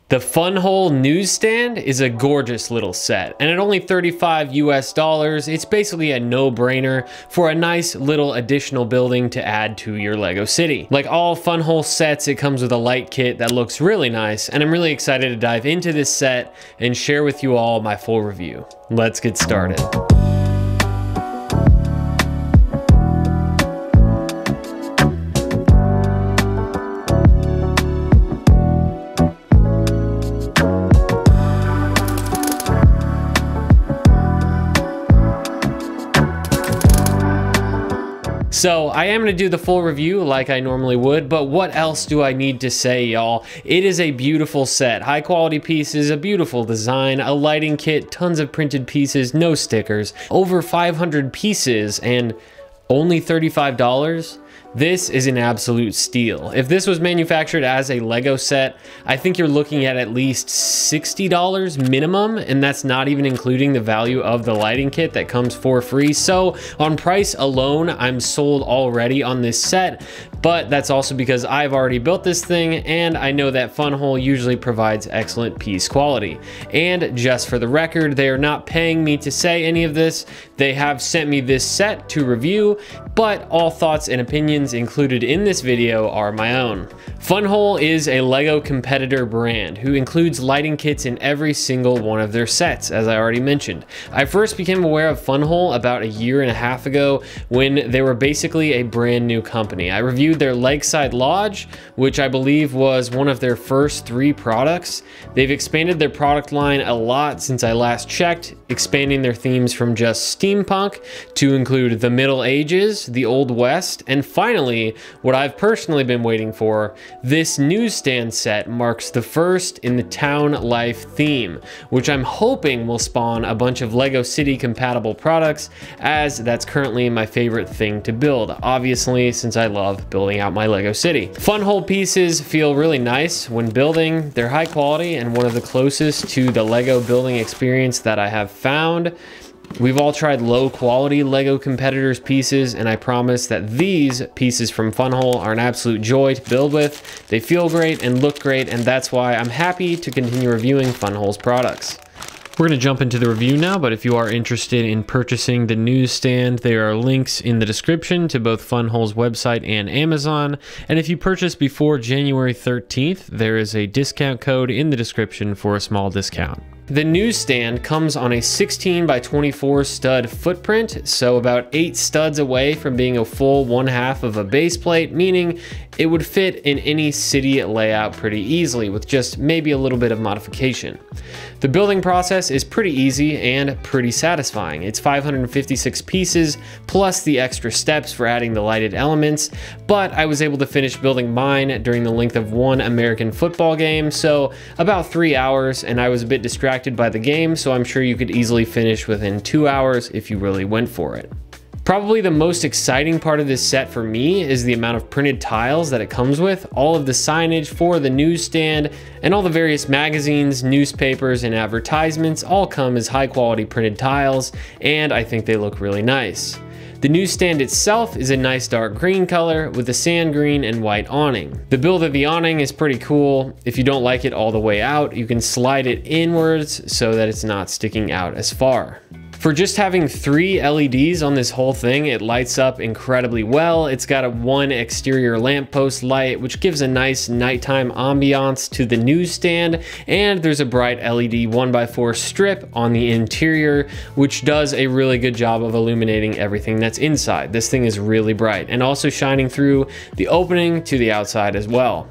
The Funwhole Newsstand is a gorgeous little set, and at only $35 US, it's basically a no-brainer for a nice little additional building to add to your Lego city. Like all Funwhole sets, it comes with a light kit that looks really nice, and I'm really excited to dive into this set and share with you all my full review. Let's get started. So I am going to do the full review like I normally would, but what else do I need to say, y'all? It is a beautiful set, high quality pieces, a beautiful design, a lighting kit, tons of printed pieces, no stickers, over 500 pieces, and only $35? This is an absolute steal. If this was manufactured as a Lego set, I think you're looking at least $60 minimum, and that's not even including the value of the lighting kit that comes for free. So on price alone, I'm sold already on this set, but that's also because I've already built this thing and I know that Funwhole usually provides excellent piece quality. And just for the record, they are not paying me to say any of this. They have sent me this set to review, but all thoughts and opinions included in this video are my own. Funwhole is a Lego competitor brand who includes lighting kits in every single one of their sets, as I already mentioned. I first became aware of Funwhole about a year and a half ago when they were basically a brand new company. I reviewed their Lakeside Lodge, which I believe was one of their first 3 products. They've expanded their product line a lot since I last checked, expanding their themes from just steampunk to include the Middle Ages, the Old West, and finally, what I've personally been waiting for, this newsstand set marks the first in the town life theme, which I'm hoping will spawn a bunch of Lego City compatible products, as that's currently my favorite thing to build, obviously, since I love building out my Lego City. Funwhole pieces feel really nice when building. They're high quality and one of the closest to the Lego building experience that I have found. We've all tried low quality Lego competitors pieces, and I promise that these pieces from Funwhole are an absolute joy to build with. They feel great and look great, and that's why I'm happy to continue reviewing Funwhole's products. We're going to jump into the review now, but if you are interested in purchasing the newsstand, there are links in the description to both Funwhole's website and Amazon. And if you purchase before January 13th, there is a discount code in the description for a small discount. The newsstand comes on a 16 by 24 stud footprint, so about 8 studs away from being a full 1/2 of a base plate, meaning it would fit in any city layout pretty easily with just maybe a little bit of modification. The building process is pretty easy and pretty satisfying. It's 556 pieces plus the extra steps for adding the lighted elements, but I was able to finish building mine during the length of one American football game, so about 3 hours, and I was a bit distracted by the game, so I'm sure you could easily finish within 2 hours if you really went for it. Probably the most exciting part of this set for me is the amount of printed tiles that it comes with. All of the signage for the newsstand and all the various magazines, newspapers, and advertisements all come as high quality printed tiles, and I think they look really nice. The newsstand itself is a nice dark green color with a sand green and white awning. The build of the awning is pretty cool. If you don't like it all the way out, you can slide it inwards so that it's not sticking out as far. For just having 3 LEDs on this whole thing, it lights up incredibly well. It's got a 1 exterior lamppost light, which gives a nice nighttime ambiance to the newsstand, and there's a bright LED 1x4 strip on the interior, which does a really good job of illuminating everything that's inside. This thing is really bright and also shining through the opening to the outside as well.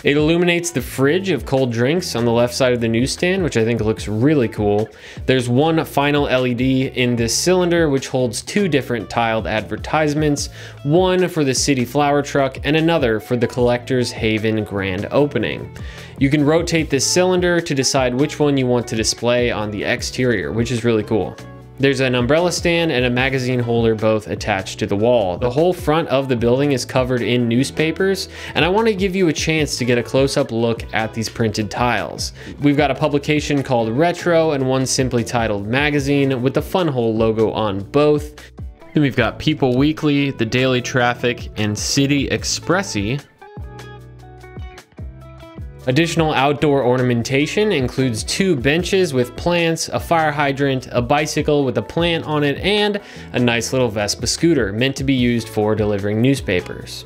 It illuminates the fridge of cold drinks on the left side of the newsstand, which I think looks really cool. There's one final LED in this cylinder, which holds 2 different tiled advertisements, one for the City Flower Truck and another for the Collector's Haven grand opening. You can rotate this cylinder to decide which one you want to display on the exterior, which is really cool. There's an umbrella stand and a magazine holder both attached to the wall. The whole front of the building is covered in newspapers, and I want to give you a chance to get a close-up look at these printed tiles. We've got a publication called Retro and one simply titled Magazine with the Funwhole logo on both. Then we've got People Weekly, The Daily Traffic, and City Expressi. Additional outdoor ornamentation includes 2 benches with plants, a fire hydrant, a bicycle with a plant on it, and a nice little Vespa scooter meant to be used for delivering newspapers.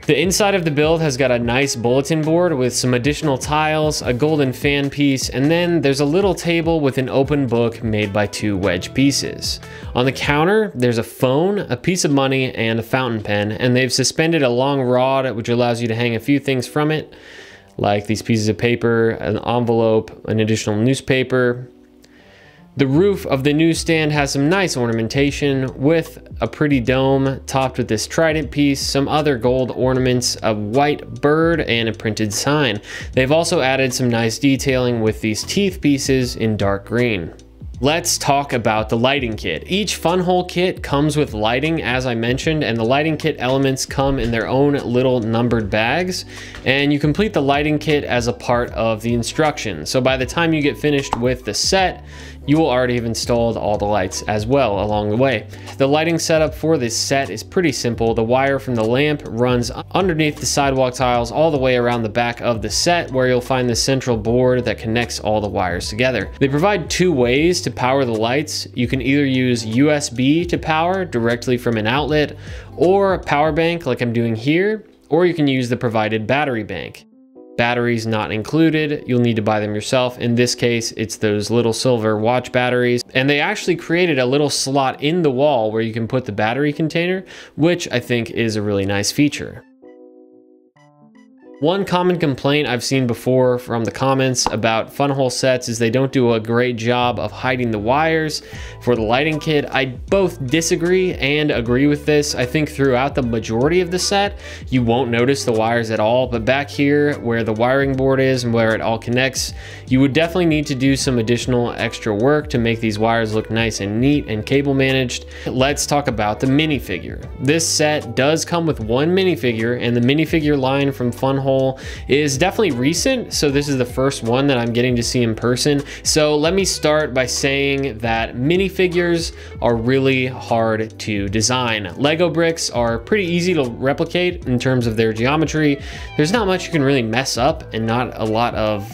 The inside of the build has got a nice bulletin board with some additional tiles, a golden fan piece, and then there's a little table with an open book made by 2 wedge pieces. On the counter, there's a phone, a piece of money, and a fountain pen, and they've suspended a long rod which allows you to hang a few things from it, like these pieces of paper, an envelope, an additional newspaper. The roof of the newsstand has some nice ornamentation with a pretty dome topped with this trident piece, some other gold ornaments, a white bird, and a printed sign. They've also added some nice detailing with these teeth pieces in dark green. Let's talk about the lighting kit. Each Funwhole kit comes with lighting, as I mentioned, and the lighting kit elements come in their own little numbered bags, and you complete the lighting kit as a part of the instructions. So by the time you get finished with the set, you will already have installed all the lights as well along the way. The lighting setup for this set is pretty simple. The wire from the lamp runs underneath the sidewalk tiles all the way around the back of the set, where you'll find the central board that connects all the wires together. They provide 2 ways to power the lights. You can either use USB to power directly from an outlet, or a power bank like I'm doing here, or you can use the provided battery bank. Batteries not included, you'll need to buy them yourself. In this case, it's those little silver watch batteries, and they actually created a little slot in the wall where you can put the battery container, which I think is a really nice feature. One common complaint I've seen before from the comments about Funwhole sets is they don't do a great job of hiding the wires for the lighting kit. I both disagree and agree with this. I think throughout the majority of the set, you won't notice the wires at all, but back here where the wiring board is and where it all connects, you would definitely need to do some additional extra work to make these wires look nice and neat and cable managed. Let's talk about the minifigure. This set does come with 1 minifigure, and the minifigure line from Funwhole is definitely recent, so this is the first one that I'm getting to see in person. So let me start by saying that minifigures are really hard to design. Lego bricks are pretty easy to replicate in terms of their geometry. There's not much you can really mess up and not a lot of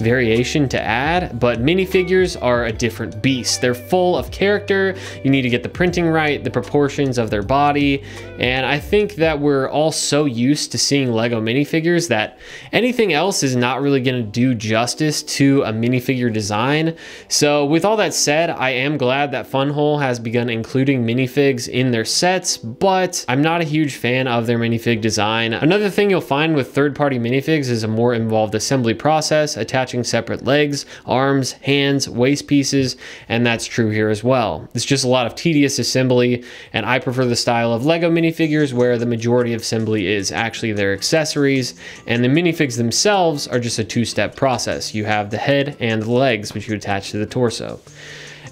variation to add, but minifigures are a different beast. They're full of character. You need to get the printing right, the proportions of their body, and I think that we're all so used to seeing Lego minifigures that anything else is not really going to do justice to a minifigure design. So with all that said, I am glad that Funwhole has begun including minifigs in their sets, but I'm not a huge fan of their minifig design. Another thing you'll find with third-party minifigs is a more involved assembly process, attaching separate legs, arms, hands, waist pieces, and that's true here as well. It's just a lot of tedious assembly, and I prefer the style of Lego minifigures where the majority of assembly is actually their accessories, and the minifigs themselves are just a 2-step process. You have the head and the legs, which you attach to the torso.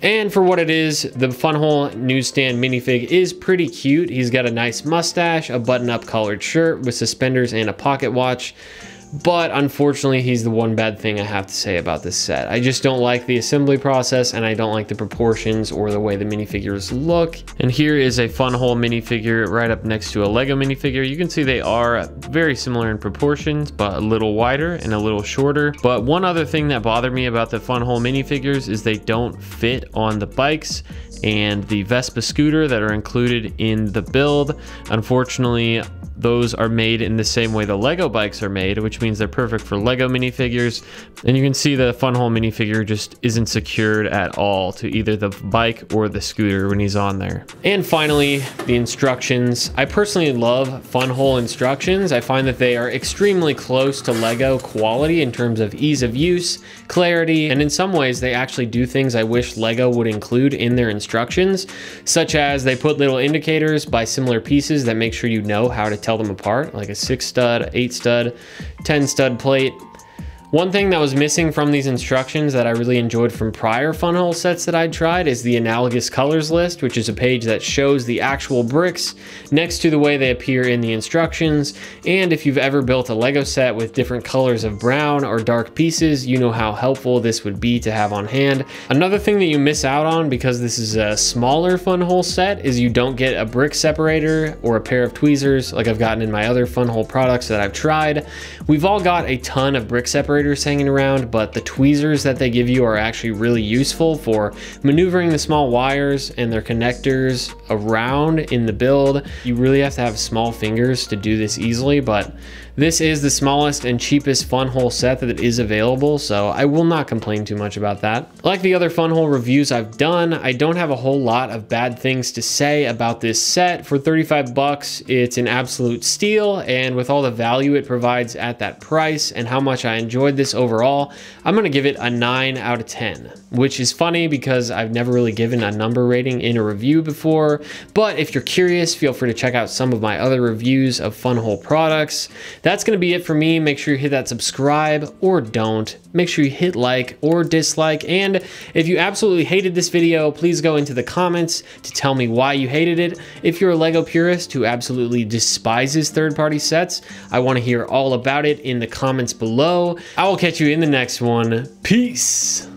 And for what it is, the Funwhole Newsstand minifig is pretty cute. He's got a nice mustache, a button-up collared shirt with suspenders and a pocket watch. But unfortunately, he's the one bad thing I have to say about this set. I just don't like the assembly process, and I don't like the proportions or the way the minifigures look. And here is a Funwhole minifigure right up next to a Lego minifigure. You can see they are very similar in proportions, but a little wider and a little shorter. But one other thing that bothered me about the Funwhole minifigures is they don't fit on the bikes and the Vespa scooter that are included in the build. Unfortunately, those are made in the same way the Lego bikes are made, which means they're perfect for Lego minifigures. And you can see the Funwhole minifigure just isn't secured at all to either the bike or the scooter when he's on there. And finally, the instructions. I personally love Funwhole instructions. I find that they are extremely close to Lego quality in terms of ease of use, clarity, and in some ways they actually do things I wish Lego would include in their instructions, such as they put little indicators by similar pieces that make sure you know how to tell them apart, like a 6 stud, 8 stud, 10 stud plate. One thing that was missing from these instructions that I really enjoyed from prior Funwhole sets that I'd tried is the analogous colors list, which is a page that shows the actual bricks next to the way they appear in the instructions. And if you've ever built a Lego set with different colors of brown or dark pieces, you know how helpful this would be to have on hand. Another thing that you miss out on because this is a smaller Funwhole set is you don't get a brick separator or a pair of tweezers like I've gotten in my other Funwhole products that I've tried. We've all got a ton of brick separators hanging around, but the tweezers that they give you are actually really useful for maneuvering the small wires and their connectors around in the build. You really have to have small fingers to do this easily, but this is the smallest and cheapest Funwhole set that is available, so I will not complain too much about that. Like the other Funwhole reviews I've done, I don't have a whole lot of bad things to say about this set. For 35 bucks, it's an absolute steal, and with all the value it provides at that price and how much I enjoyed this overall, I'm gonna give it a 9 out of 10, which is funny because I've never really given a number rating in a review before. But if you're curious, feel free to check out some of my other reviews of Funwhole products. That's gonna be it for me. Make sure you hit that subscribe or don't. Make sure you hit like or dislike. And if you absolutely hated this video, please go into the comments to tell me why you hated it. If you're a Lego purist who absolutely despises third-party sets, I wanna hear all about it in the comments below. I will catch you in the next one. Peace.